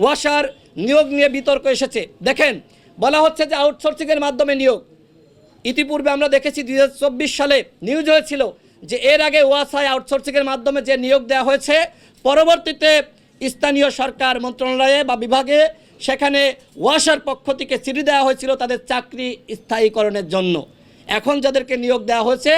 ওয়াসার নিয়োগ নিয়ে বিতর্ক এসেছে। দেখেন, বলা হচ্ছে যে আউটসোর্সিংয়ের মাধ্যমে নিয়োগ। ইতিপূর্বে আমরা দেখেছি 2024 সালে নিউজ হয়েছিল যে এর আগে ওয়াসায় আউটসোর্সিংয়ের মাধ্যমে যে নিয়োগ দেওয়া হয়েছে, পরবর্তীতে স্থানীয় সরকার মন্ত্রণালয়ে বা বিভাগে সেখানে ওয়াসার পক্ষ থেকে চিঠি দেওয়া হয়েছিল তাদের চাকরি স্থায়ীকরণের জন্য। এখন যাদেরকে নিয়োগ দেওয়া হয়েছে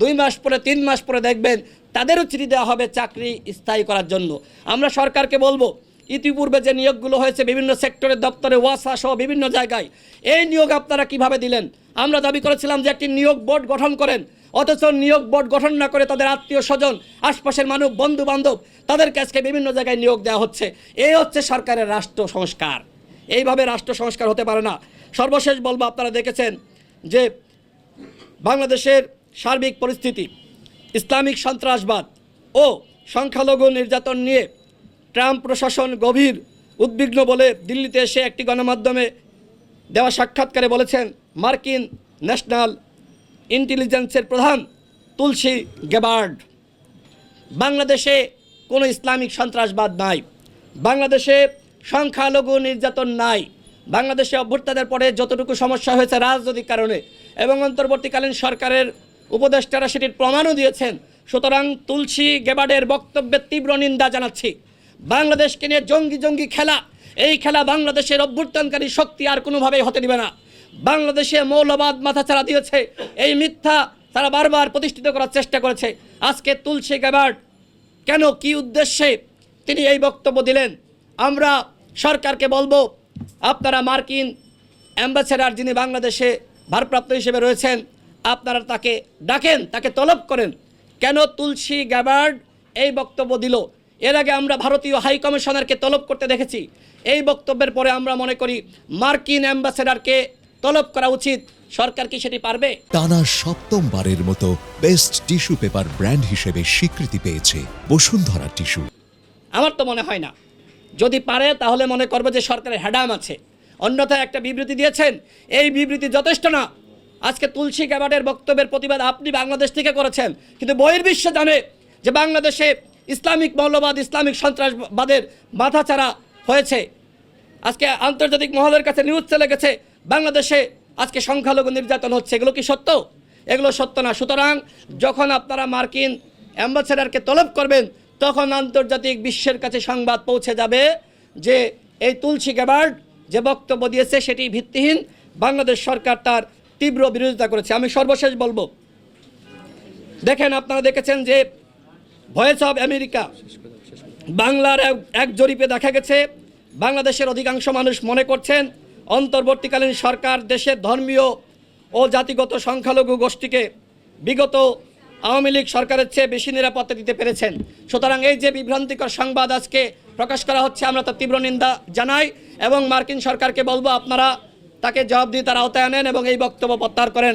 2 মাস পরে 3 মাস পরে দেখবেন তাদেরও চিঠি দেওয়া হবে চাকরি স্থায়ী করার জন্য। আমরা সরকারকে বলবো, ইতিপূর্বে যে নিয়োগগুলো হয়েছে বিভিন্ন সেক্টরের দপ্তরে, ওয়াসা সহ বিভিন্ন জায়গায়, এই নিয়োগ আপনারা কিভাবে দিলেন? আমরা দাবি করেছিলাম যে একটি নিয়োগ বোর্ড গঠন করেন, অথচ নিয়োগ বোর্ড গঠন না করে তাদের আত্মীয় স্বজন, আশপাশের মানুষ, বন্ধু বান্ধব, তাদের কাছে বিভিন্ন জায়গায় নিয়োগ দেওয়া হচ্ছে। এই হচ্ছে সরকারের রাষ্ট্র সংস্কার। এইভাবে রাষ্ট্র সংস্কার হতে পারে না। সর্বশেষ বলবো, আপনারা দেখেছেন যে বাংলাদেশের সার্বিক পরিস্থিতি, ইসলামিক সন্ত্রাসবাদ ও সংখ্যালঘু নির্যাতন নিয়ে ট্রাম্প প্রশাসন গভীর উদ্বিগ্ন বলে দিল্লিতে এসে একটি গণমাধ্যমে দেওয়া সাক্ষাৎকারে বলেছেন মার্কিন ন্যাশনাল ইন্টেলিজেন্সের প্রধান তুলসী গ্যাবার্ড। বাংলাদেশে কোনো ইসলামিক সন্ত্রাসবাদ নাই, বাংলাদেশে সংখ্যালঘু নির্যাতন নাই, বাংলাদেশে অভ্যুত্থানের পরে যতটুকু সমস্যা হয়েছে রাজনৈতিক কারণে এবং অন্তর্বর্তীকালীন সরকারের উপদেষ্টারা সেটির প্রমাণও দিয়েছেন। সুতরাং তুলসী গ্যাবার্ডের বক্তব্যের তীব্র নিন্দা জানাচ্ছি। বাংলাদেশকে নিয়ে জঙ্গি খেলা, এই খেলা বাংলাদেশের অভ্যুত্থানকারী শক্তি আর কোনোভাবেই হতে দিবে না। বাংলাদেশে মৌলবাদ মাথাচাড়া দিয়েছে, এই মিথ্যা তারা বারবার প্রতিষ্ঠিত করার চেষ্টা করেছে। আজকে তুলসী গ্যাবার্ড কেন, কি উদ্দেশ্যে তিনি এই বক্তব্য দিলেন? আমরা সরকারকে বলবো, আপনারা মার্কিন অ্যাম্বাসেডর যিনি বাংলাদেশে ভারপ্রাপ্ত হিসেবে রয়েছেন, আপনারা তাকে ডাকেন, তাকে তলব করেন। কেন তুলসী গ্যাবার্ড এই বক্তব্য দিল? এর আগে আমরা ভারতীয় হাই কমিশনারকে তলব করতে দেখেছি। এই বক্তব্যের পরে আমরা মনে করি মার্কিন অ্যাম্বাসেডরকে তলব করা উচিত। সরকার কি সেটি পারবে? টানা 7ম-বারের মতো বেস্ট টিস্যু পেপার ব্র্যান্ড হিসেবে স্বীকৃতি পেয়েছে বসুন্ধরা টিস্যু। আমার তো মনে হয় না। যদি পারে তাহলে মনে করবো যে সরকারের হ্যাডাম আছে। অন্যথায় একটা বিবৃতি দিয়েছেন, এই বিবৃতি যথেষ্ট না। আজকে তুলসী গ্যাবার্ডের বক্তব্যের প্রতিবাদ আপনি বাংলাদেশ থেকে করেছেন, কিন্তু বহির্বিশ্ব জানে যে বাংলাদেশে ইসলামিক মৌলবাদ, ইসলামিক সন্ত্রাসবাদের মাথাচাড়া হয়েছে। আজকে আন্তর্জাতিক মহলের কাছে নিউজ চলে গেছে বাংলাদেশে আজকে সংখ্যালঘু নির্যাতন হচ্ছে। এগুলো কি সত্য? এগুলো সত্য না। সুতরাং যখন আপনারা মার্কিন অ্যাম্বাসেডরকে তলব করবেন, তখন আন্তর্জাতিক বিশ্বের কাছে সংবাদ পৌঁছে যাবে যে এই তুলসী গ্যাবার্ড যে বক্তব্য দিয়েছে সেটি ভিত্তিহীন, বাংলাদেশ সরকার তার তীব্র বিরোধিতা করেছে। আমি সর্বশেষ বলবো, দেখেন, আপনারা দেখেছেন যে ভয়েস অব আমেরিকা বাংলার এক জরিপে দেখা গেছে বাংলাদেশের অধিকাংশ মানুষ মনে করছেন অন্তর্বর্তীকালীন সরকার দেশের ধর্মীয় ও জাতিগত সংখ্যালঘু গোষ্ঠীকে বিগত আওয়ামী লীগ সরকারের চেয়ে বেশি নিরাপত্তা দিতে পেরেছেন। সুতরাং এই যে বিভ্রান্তিকর সংবাদ আজকে প্রকাশ করা হচ্ছে, আমরা তার তীব্র নিন্দা জানাই এবং মার্কিন সরকারকে বলবো আপনারা তাকে জবাবদিহিতার আওতায় আনেন এবং এই বক্তব্য প্রত্যাহার করেন।